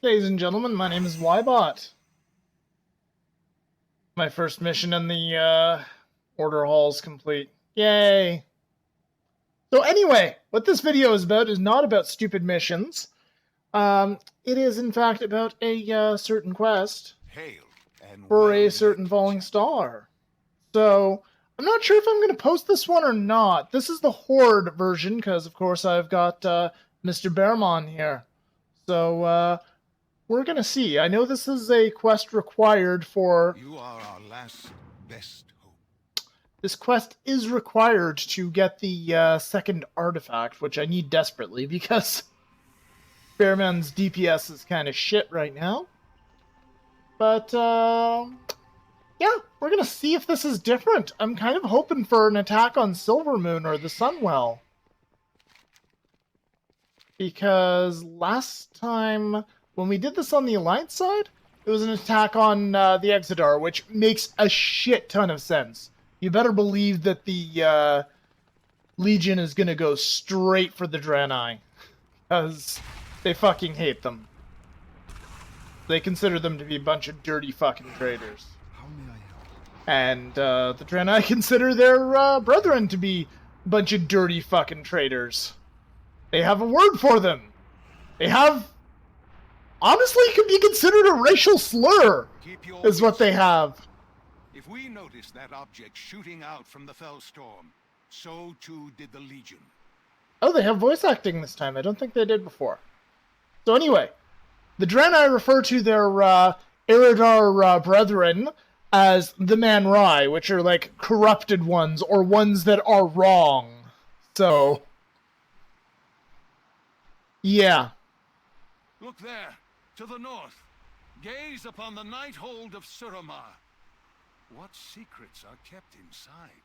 Ladies and gentlemen, my name is Ybot. My first mission in the order hall is complete. Yay! So anyway, what this video is about is not about stupid missions. It is in fact about a certain quest for a certain falling star. So I'm not sure if I'm going to post this one or not. This is the Horde version because, of course, I've got Mr. Bearmon here. So we're going to see. I know this is a quest required for... You are our last best hope. This quest is required to get the second artifact, which I need desperately because Bearman's DPS is kind of shit right now. But, yeah, we're going to see if this is different. I'm kind of hoping for an attack on Silvermoon or the Sunwell. Because last time, when we did this on the Alliance side, it was an attack on the Exodar, which makes a shit ton of sense. You better believe that the Legion is going to go straight for the Dranai. Because they fucking hate them. They consider them to be a bunch of dirty fucking traitors. How may I help? And the Dranai consider their brethren to be a bunch of dirty fucking traitors. They have a word for them. They have... Honestly, it could be considered a racial slur, is what they have. If we noticed that object shooting out from the Fellstorm, so too did the Legion. Oh, they have voice acting this time. I don't think they did before. So anyway, the Dranai refer to their Eridar brethren as the Man Rai, which are like corrupted ones, or ones that are wrong. So... yeah. Look there, to the north. Gaze upon the night hold of Suramar. What secrets are kept inside?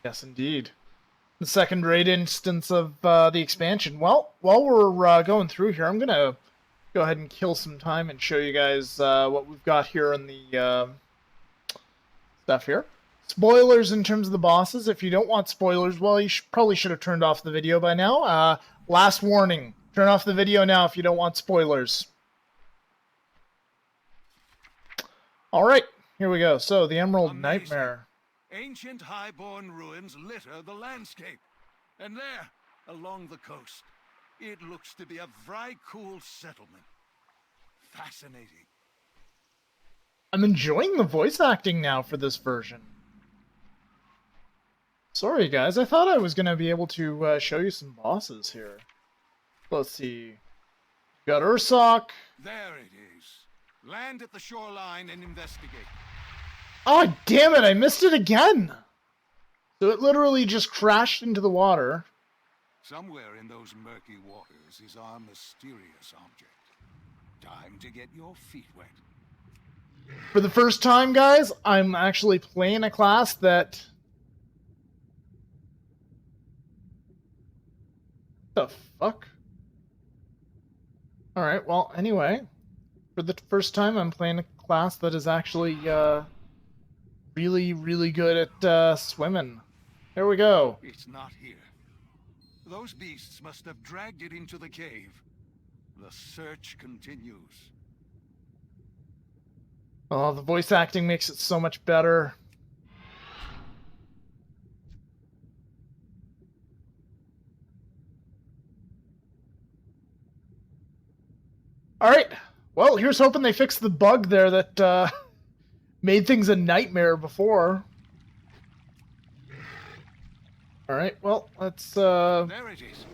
Yes, indeed. The second-rate instance of the expansion. Well, while we're going through here, I'm going to go ahead and kill some time and show you guys what we've got here in the stuff here. Spoilers in terms of the bosses. If you don't want spoilers, well, you probably should have turned off the video by now. Last warning. Turn off the video now if you don't want spoilers. Alright, here we go. So, the Emerald Nightmare. Ancient highborn ruins litter the landscape. And there, along the coast, it looks to be a Vrykul settlement. Fascinating. I'm enjoying the voice acting now for this version. Sorry, guys. I thought I was going to be able to show you some bosses here. Let's see. We got Ursoc. There it is. Land at the shoreline and investigate. Oh, damn it! I missed it again! So it literally just crashed into the water. Somewhere in those murky waters is our mysterious object. Time to get your feet wet. For the first time, guys, I'm actually playing a class that... the fuck? Alright, well, anyway. For the first time, I'm playing a class that is actually, really, really good at, swimming. There we go. It's not here. Those beasts must have dragged it into the cave. The search continues. Oh, the voice acting makes it so much better. Alright, well, here's hoping they fix the bug there that made things a nightmare before. Alright, well, let's... There it is.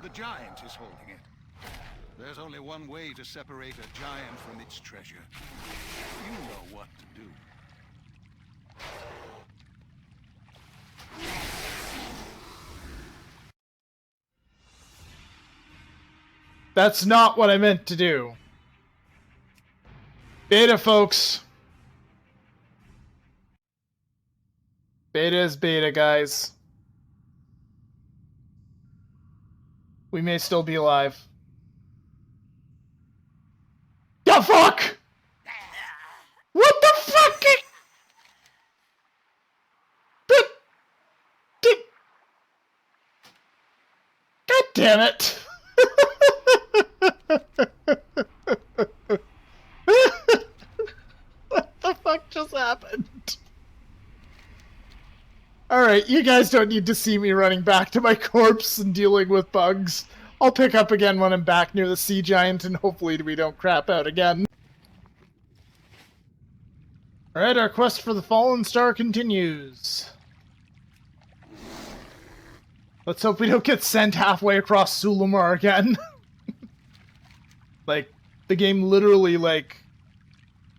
The giant is holding it. There's only one way to separate a giant from its treasure. You know what to do. That's not what I meant to do. Beta, folks. Beta is beta, guys. We may still be alive. The fuck? What the fuck? God damn it. Alright, you guys don't need to see me running back to my corpse and dealing with bugs. I'll pick up again when I'm back near the sea giant, and hopefully we don't crap out again. Alright, our quest for the Fallen Star continues. Let's hope we don't get sent halfway across Sulamar again. Like, the game literally, like,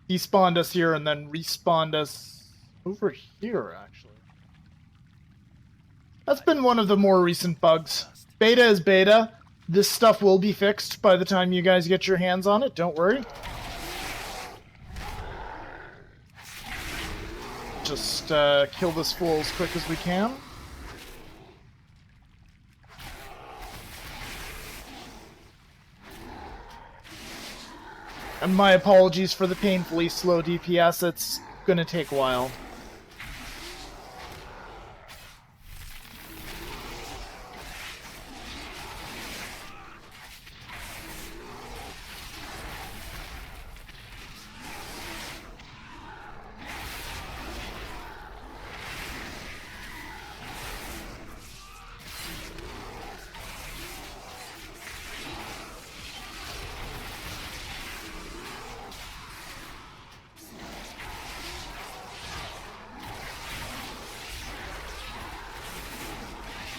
despawned us here and then respawned us over here, actually. That's been one of the more recent bugs. Beta is beta. This stuff will be fixed by the time you guys get your hands on it, don't worry. Just kill this fool as quick as we can. And my apologies for the painfully slow DPS, it's gonna take a while.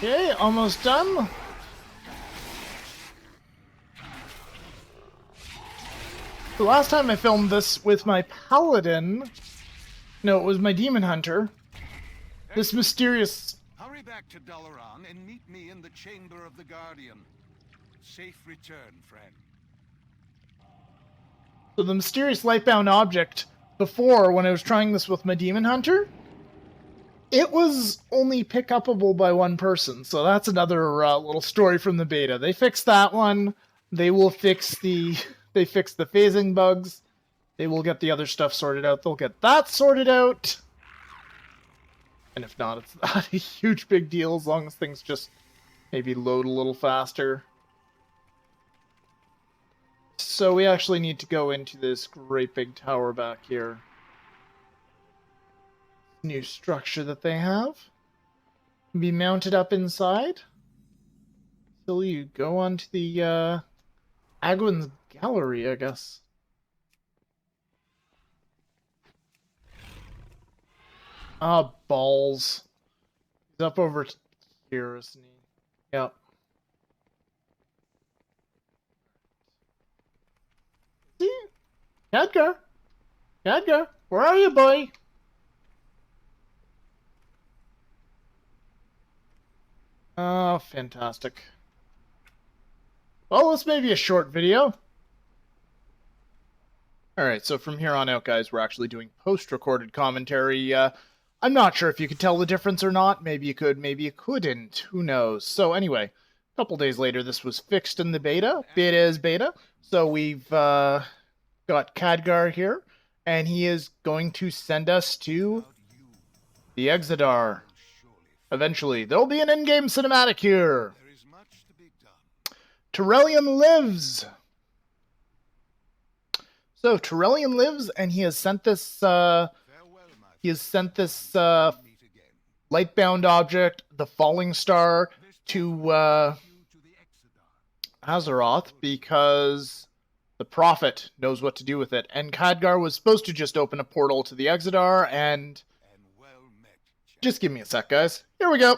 Okay, almost done. The last time I filmed this with my paladin, no, it was my demon hunter, this mysterious... Hurry back to Dalaran and meet me in the Chamber of the Guardian. Safe return, friend. So the mysterious lightbound object, before, when I was trying this with my demon hunter, it was only pick-upable by one person, so that's another little story from the beta. They fixed that one. They will fix the... They fixed the phasing bugs. They will get the other stuff sorted out. They'll get that sorted out. And if not, it's not a huge big deal as long as things just maybe load a little faster. So we actually need to go into this great big tower back here. New structure that they have. Be mounted up inside. So you go onto the Eggmans Gallery, I guess. Ah, balls. He's up over here, isn't he? Yep. See? Khadgar? Khadgar, where are you, boy? Oh, fantastic. Well, this may be a short video. Alright, so from here on out, guys, we're actually doing post-recorded commentary. I'm not sure if you could tell the difference or not. Maybe you could, maybe you couldn't. Who knows? So anyway, a couple days later, this was fixed in the beta. Beta is beta. So we've got Khadgar here, and he is going to send us to the Exodar. Eventually. There'll be an in-game cinematic here. There is much to be done. Turellian lives. So Turellian lives, and he has sent this. Lightbound object, the Falling Star, to Azeroth because the Prophet knows what to do with it. And Khadgar was supposed to just open a portal to the Exodar, and just give me a sec, guys. Here we go.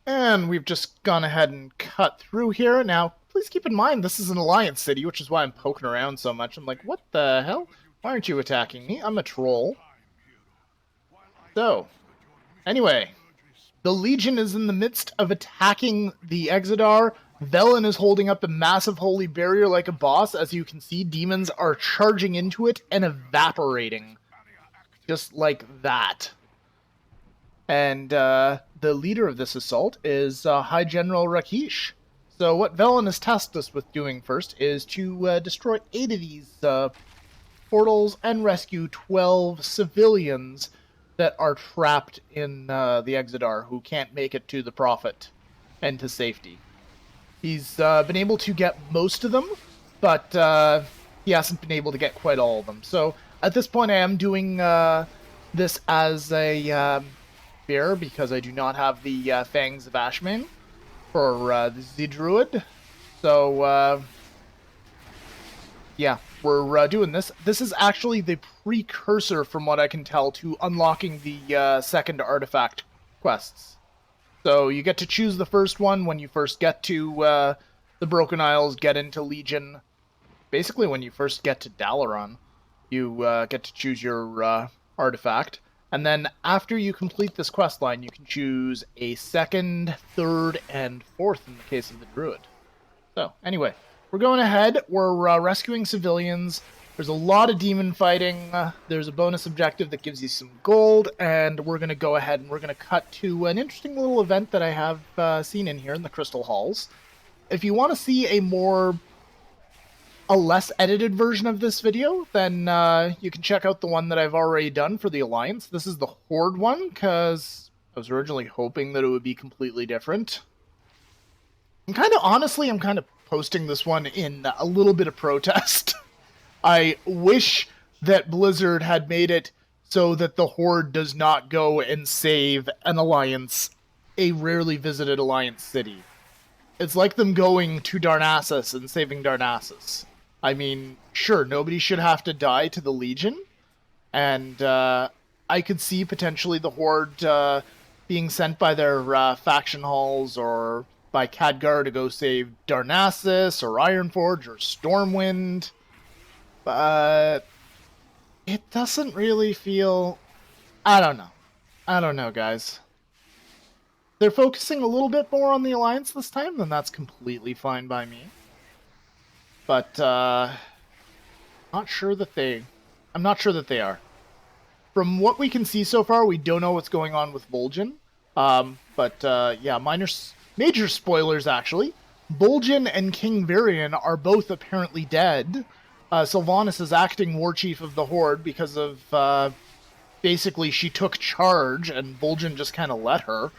And we've just gone ahead and cut through here. Now, please keep in mind, this is an Alliance city, which is why I'm poking around so much. I'm like, what the hell? Why aren't you attacking me? I'm a troll. So, anyway, the Legion is in the midst of attacking the Exodar. Velen is holding up a massive holy barrier like a boss. As you can see, demons are charging into it and evaporating. Just like that. And the leader of this assault is High General Rakish. So what Velen has tasked us with doing first is to destroy 8 of these portals and rescue 12 civilians that are trapped in the Exodar who can't make it to the Prophet and to safety. He's been able to get most of them, but he hasn't been able to get quite all of them. So at this point I am doing this as a bear because I do not have the Fangs of Ashman for the Druid. So, yeah, we're doing this. This is actually the precursor, from what I can tell, to unlocking the second artifact quests. So you get to choose the first one when you first get to the Broken Isles, get into Legion. Basically, when you first get to Dalaran, you get to choose your artifact. And then after you complete this quest line, you can choose a second, third, and fourth in the case of the Druid. So, anyway, we're going ahead. We're rescuing civilians. There's a lot of demon fighting. There's a bonus objective that gives you some gold, and we're going to go ahead and we're going to cut to an interesting little event that I have seen in here in the Crystal Halls. If you want to see a less edited version of this video, then you can check out the one that I've already done for the Alliance. This is the Horde one, because I was originally hoping that it would be completely different. I'm kind of posting this one in a little bit of protest. I wish that Blizzard had made it so that the Horde does not go and save an Alliance, a rarely visited Alliance city. It's like them going to Darnassus and saving Darnassus. I mean, sure, nobody should have to die to the Legion, and I could see potentially the Horde being sent by their faction halls or by Khadgar to go save Darnassus or Ironforge or Stormwind, but it doesn't really feel... I don't know, guys. They're focusing a little bit more on the Alliance this time, then that's completely fine by me. But, I'm not sure that they are. From what we can see so far, we don't know what's going on with Vol'jin. Yeah, major spoilers, actually. Vol'jin and King Varian are both apparently dead. Sylvanas is acting War Chief of the Horde because of, basically she took charge and Vol'jin just kind of let her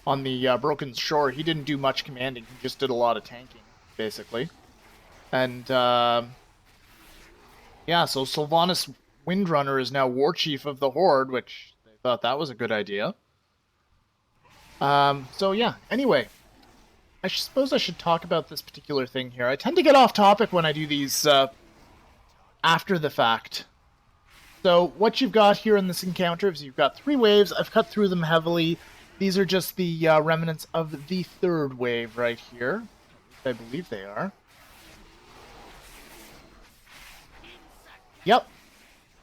on the Broken Shore. He didn't do much commanding, he just did a lot of tanking, basically. And, yeah, so Sylvanas Windrunner is now War Chief of the Horde, which they thought that was a good idea. So yeah, anyway, I suppose I should talk about this particular thing here. I tend to get off topic when I do these, after the fact. So what you've got here in this encounter is you've got 3 waves. I've cut through them heavily. These are just the remnants of the 3rd wave right here. I believe they are. Yep.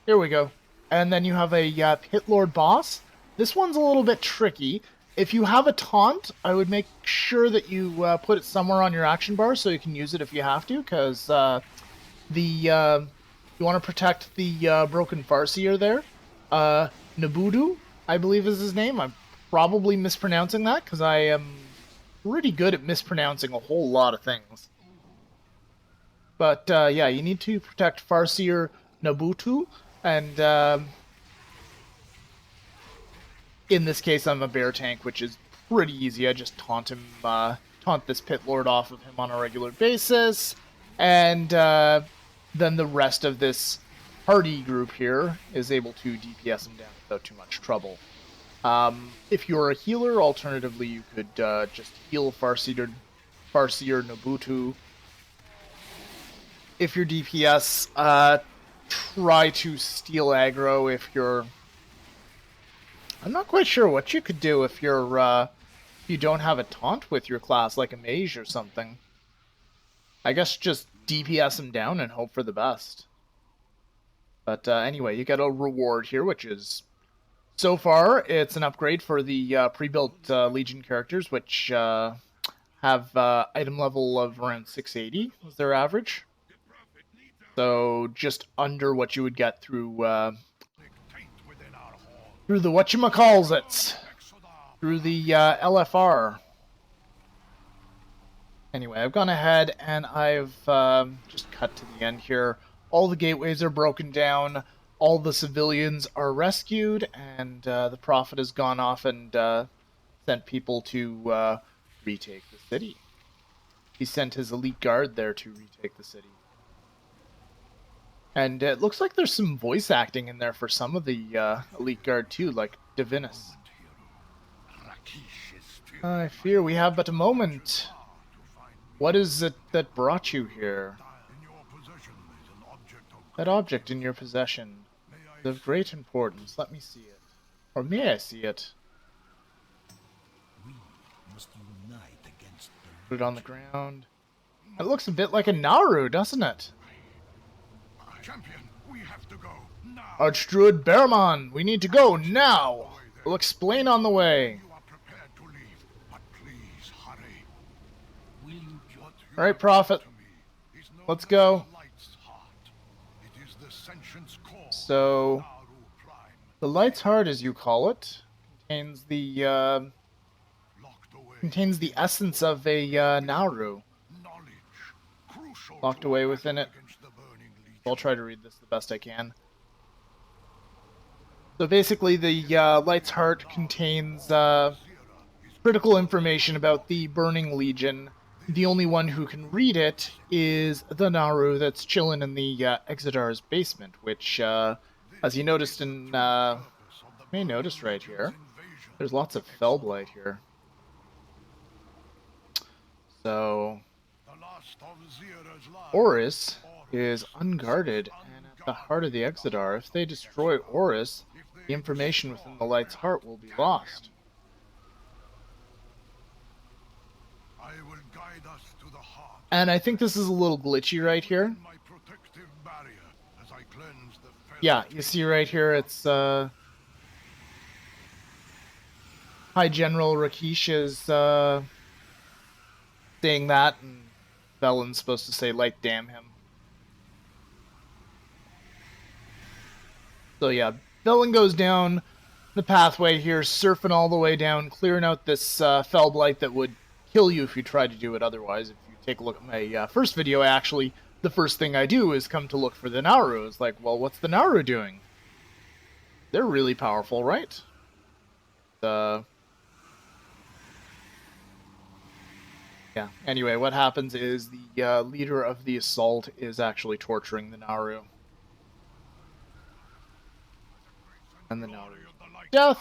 Here we go. And then you have a Pit Lord boss. This one's a little bit tricky. If you have a taunt, I would make sure that you put it somewhere on your action bar so you can use it if you have to, because you want to protect the Broken Farseer there. Nabudu, I believe is his name. I'm probably mispronouncing that, because I am pretty good at mispronouncing a whole lot of things. But yeah, you need to protect Farseer Nabutu, and in this case I'm a bear tank, which is pretty easy. I just taunt this Pit Lord off of him on a regular basis, and then the rest of this party group here is able to DPS him down without too much trouble. If you're a healer, alternatively, you could just heal Farseer Nabutu. If you're DPS, try to steal aggro if you're... I'm not quite sure what you could do if you're, if you don't have a taunt with your class, like a mage or something. I guess just DPS him down and hope for the best. But anyway, you get a reward here, which is... So far, it's an upgrade for the pre-built Legion characters, which have item level of around 680, was their average. So just under what you would get through the whatchamacallits, through the LFR. Anyway, I've gone ahead and I've just cut to the end here. All the gateways are broken down. All the civilians are rescued, and the Prophet has gone off and sent people to retake the city. He sent his elite guard there to retake the city. And it looks like there's some voice acting in there for some of the elite guard too, like Divinus. I fear we have but a moment. What is it that brought you here? That object in your possession is of great importance. Let me see it. Or may I see it? We must unite against the Put it on the ground. It looks a bit like a Nauru, doesn't it? Champion, we have to go now. Archdruid Bearman, we need to go now. We'll explain on the way. You are prepared to leave, but please hurry. Will you What you All right, have Prophet. done to me is known Let's as go. the Light's Heart. It is the sentience core of So, Nauru Prime, the Light's Heart, as you call it, contains the locked away. essence of a Nauru. Knowledge, crucial Locked to away a within battle it. against the Burning Legion. I'll try to read this the best I can. So basically, the Light's Heart contains critical information about the Burning Legion. The only one who can read it is the Nauru that's chilling in the Exodar's basement, which, as you noticed in, you may notice right here, there's lots of Fellblight here. So, Horus is unguarded and at the heart of the Exodar. If they destroy Horus, the information within the Light's Heart will be lost. I will guide us to the heart. And I think this is a little glitchy right here. My protective barrier as I cleanse the fell. Yeah, you see right here, it's High General Rakesh is saying that, and Velen's supposed to say, like, damn him. So yeah, Velen goes down the pathway here, surfing all the way down, clearing out this Fellblight that would kill you if you tried to do it otherwise. If you take a look at my first video, actually, the first thing I do is come to look for the Nauru. It's like, well, what's the Nauru doing? They're really powerful, right? Yeah, anyway, what happens is the leader of the assault is actually torturing the Nauru. And the Nauru death!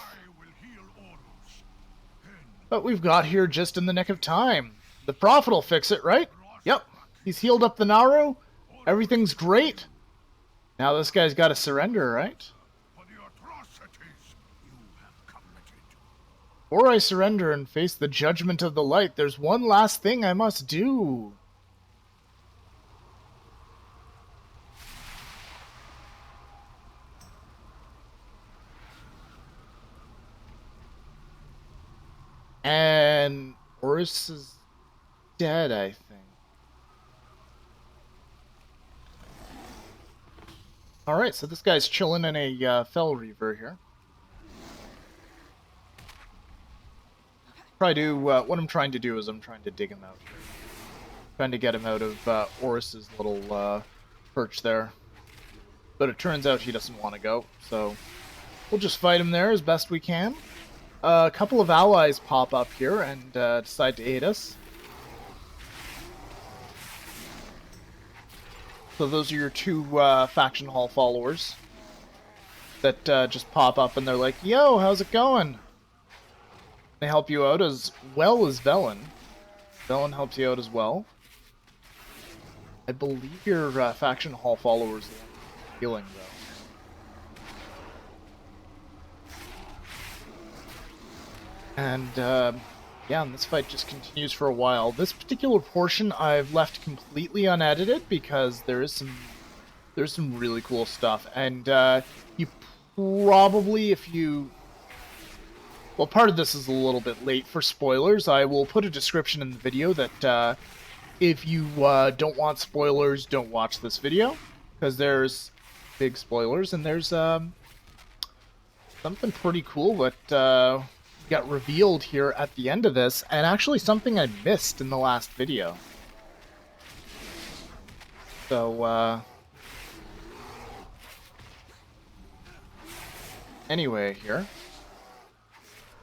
But we've got here just in the nick of time. The Prophet will fix it, right? Yep, he's healed up the Nauru. Everything's great. Now this guy's got to surrender, right? For the atrocities you have committed. Before I surrender and face the judgment of the light, there's one last thing I must do. And Horus is dead, I think. Alright, so this guy's chilling in a Fell Reaver here. What I'm trying to do is I'm trying to dig him out here. Trying to get him out of Horus's little perch there. But it turns out he doesn't want to go, so we'll just fight him there as best we can. A couple of allies pop up here and decide to aid us. So those are your two faction hall followers that just pop up and they're like, yo, how's it going? They help you out as well as Velen. Velen helps you out as well. I believe your faction hall followers are healing, though. And, yeah, and this fight just continues for a while. This particular portion I've left completely unedited because there's some really cool stuff. And, you probably, if you... Well, part of this is a little bit late for spoilers. I will put a description in the video that, if you don't want spoilers, don't watch this video. Because there's big spoilers, and there's, something pretty cool that, got revealed here at the end of this, and actually something I missed in the last video. So, anyway, here.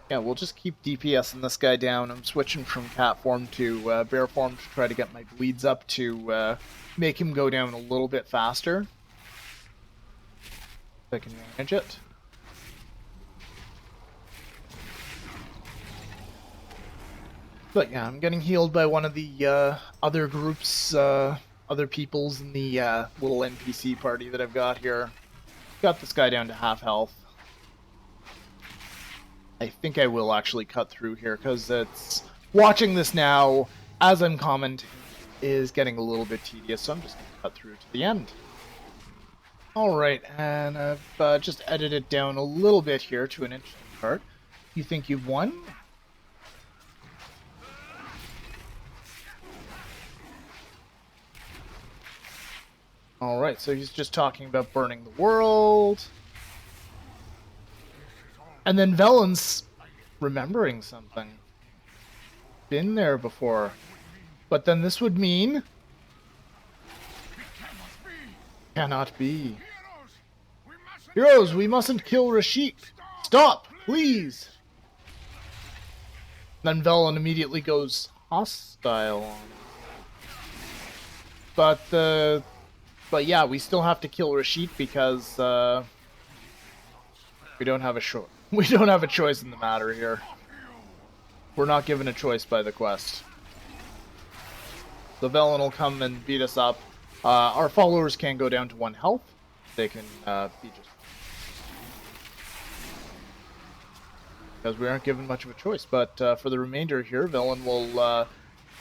Yeah, we'll just keep DPSing this guy down. I'm switching from cat form to bear form to try to get my bleeds up to make him go down a little bit faster. If I can manage it. But yeah, I'm getting healed by one of the other groups, other peoples in the little NPC party that I've got here. Got this guy down to half health. I think I will actually cut through here, because it's... Watching this now, as I'm commenting, is getting a little bit tedious, so I'm just going to cut through to the end. Alright, and I've just edited it down a little bit here to an interesting part. You think you've won? Alright, so he's just talking about burning the world. And then Velen's remembering something. Been there before. But then this would mean... Cannot be. Heroes, we mustn't kill Rashid. Stop, please. Then Velen immediately goes hostile on him. But yeah, we still have to kill Rashid because we don't have a we don't have a choice in the matter here. We're not given a choice by the quest. So Velen will come and beat us up. Our followers can go down to 1 health. They can be just... Because we aren't given much of a choice. But for the remainder here, Velen will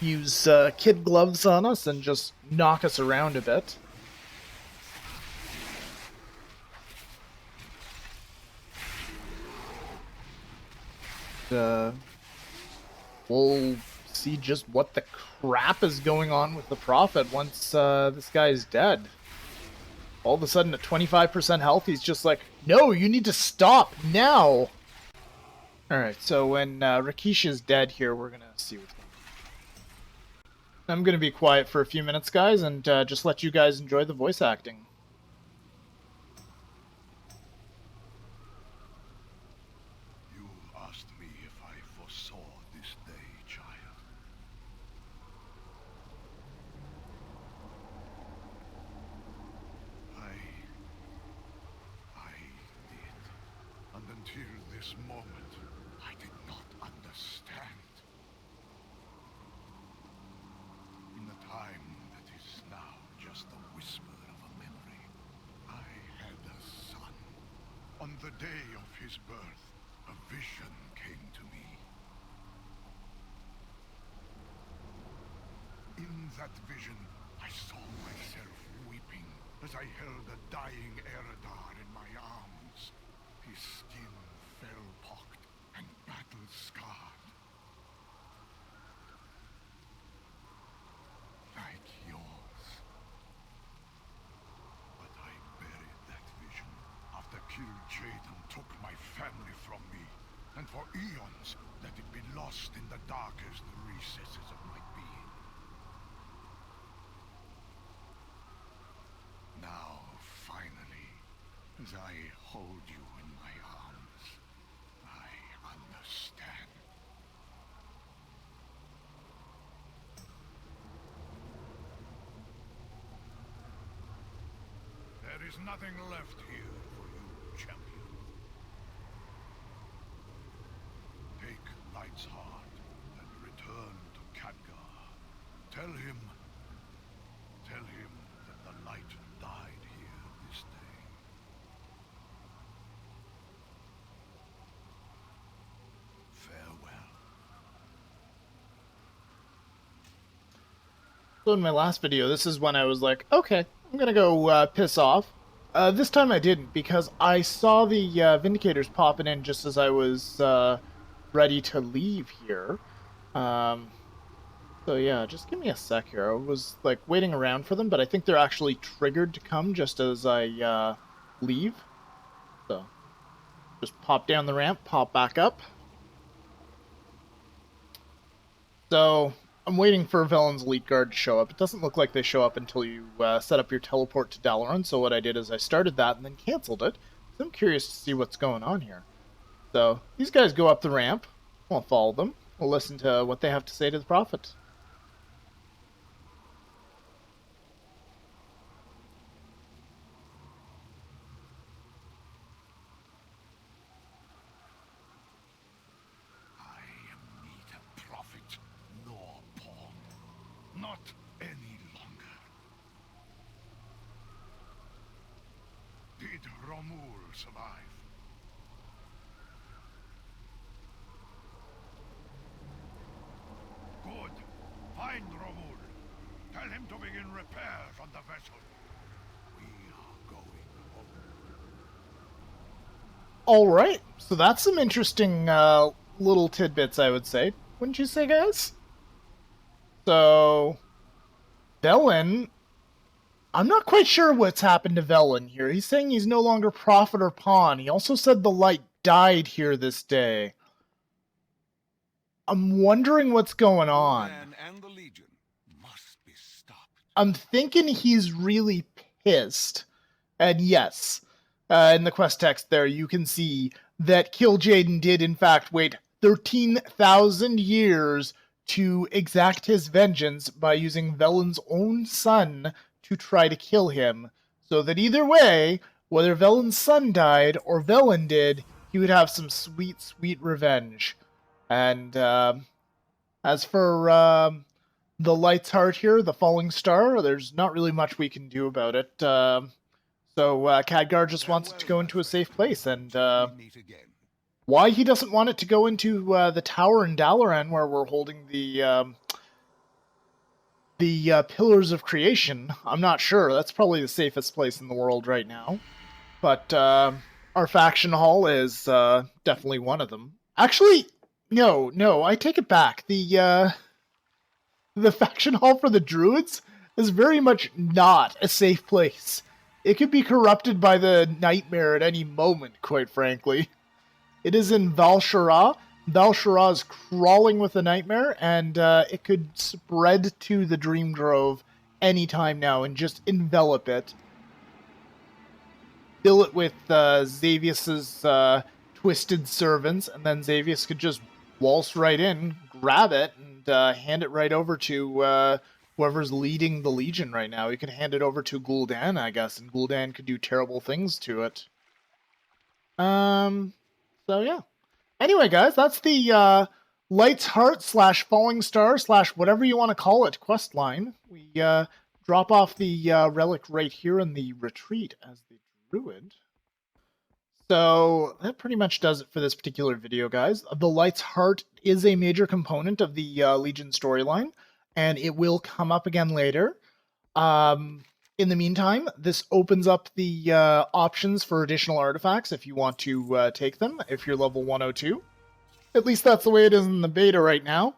use kid gloves on us and just knock us around a bit. We'll see just what the crap is going on with the Prophet once this guy is dead. All of a sudden at 25% health, he's just like, no, you need to stop now! Alright, so when Rakesh is dead here, we're gonna see what's going on. I'm gonna be quiet for a few minutes, guys, and just let you guys enjoy the voice acting. Until this moment, I did not understand. In the time that is now just a whisper of a memory, I had a son. On the day of his birth, a vision came to me. In that vision, I saw myself weeping as I held a dying Exodar in my arms. His skin fell-pocked and battle-scarred. Like yours. But I buried that vision after Kill Jaden took my family from me, and for eons let it be lost in the darkest recesses of my being. Now, finally, as I hold you in my arms, I understand. There is nothing left here for you, champion. Take Light's heart and return to Khadgar. Tell him that the light died here this day. Farewell. So in my last video, this is when I was like, okay, I'm gonna go piss off. This time I didn't, because I saw the Vindicators popping in just as I was ready to leave here. So yeah, just give me a sec here. I was like waiting around for them, but I think they're actually triggered to come just as I leave. So just pop down the ramp, pop back up. So I'm waiting for Velen's Elite Guard to show up. It doesn't look like they show up until you set up your teleport to Dalaran, so what I did is I started that and then canceled it. So I'm curious to see what's going on here. So these guys go up the ramp. I'll follow them. We'll listen to what they have to say to the Prophet. I am neither prophet Not any longer. Did Romul survive? Good. Find Romul. Tell him to begin repairs on the vessel. We are going home. All right, so that's some interesting little tidbits, I would say. Wouldn't you say, guys? So, Velen, I'm not quite sure what's happened to Velen here. He's saying he's no longer prophet or pawn. He also said the light died here this day. I'm wondering what's going on. And the Legion must be stopped. I'm thinking he's really pissed. And yes, in the quest text there, you can see that Kil'jaeden did in fact wait 13,000 years to exact his vengeance by using Velen's own son to try to kill him. So that either way, whether Velen's son died or Velen did, he would have some sweet, sweet revenge. And as for the Light's Heart here, the falling star, there's not really much we can do about it. So Khadgar just wants it to go into a safe place, and why he doesn't want it to go into the tower in Dalaran where we're holding the Pillars of Creation, I'm not sure. That's probably the safest place in the world right now. But our faction hall is definitely one of them. Actually, no, I take it back. The faction hall for the Druids is very much not a safe place. It could be corrupted by the Nightmare at any moment, quite frankly. It is in Val-Shara. Val-Shara is crawling with the Nightmare, and it could spread to the Dream Grove anytime now and just envelop it. Fill it with Xavius's twisted servants, and then Xavius could just waltz right in, grab it, and hand it right over to whoever's leading the Legion right now. He could hand it over to Gul'dan, I guess, and Gul'dan could do terrible things to it. So yeah. Anyway, guys, that's the Light's Heart / Falling Star / whatever you want to call it questline. We drop off the relic right here in the retreat as the Druid. So that pretty much does it for this particular video, guys. The Light's Heart is a major component of the Legion storyline, and it will come up again later. In the meantime, this opens up the options for additional artifacts if you want to take them, if you're level 102. At least that's the way it is in the beta right now.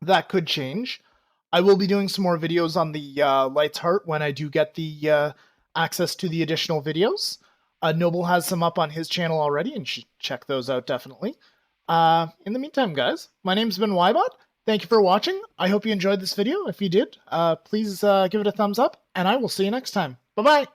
That could change. I will be doing some more videos on the Light's Heart when I do get the access to the additional videos. Noble has some up on his channel already, and you should check those out definitely. In the meantime, guys, my name's been Ybot. Thank you for watching. I hope you enjoyed this video. If you did, please give it a thumbs up, and I will see you next time. Bye-bye!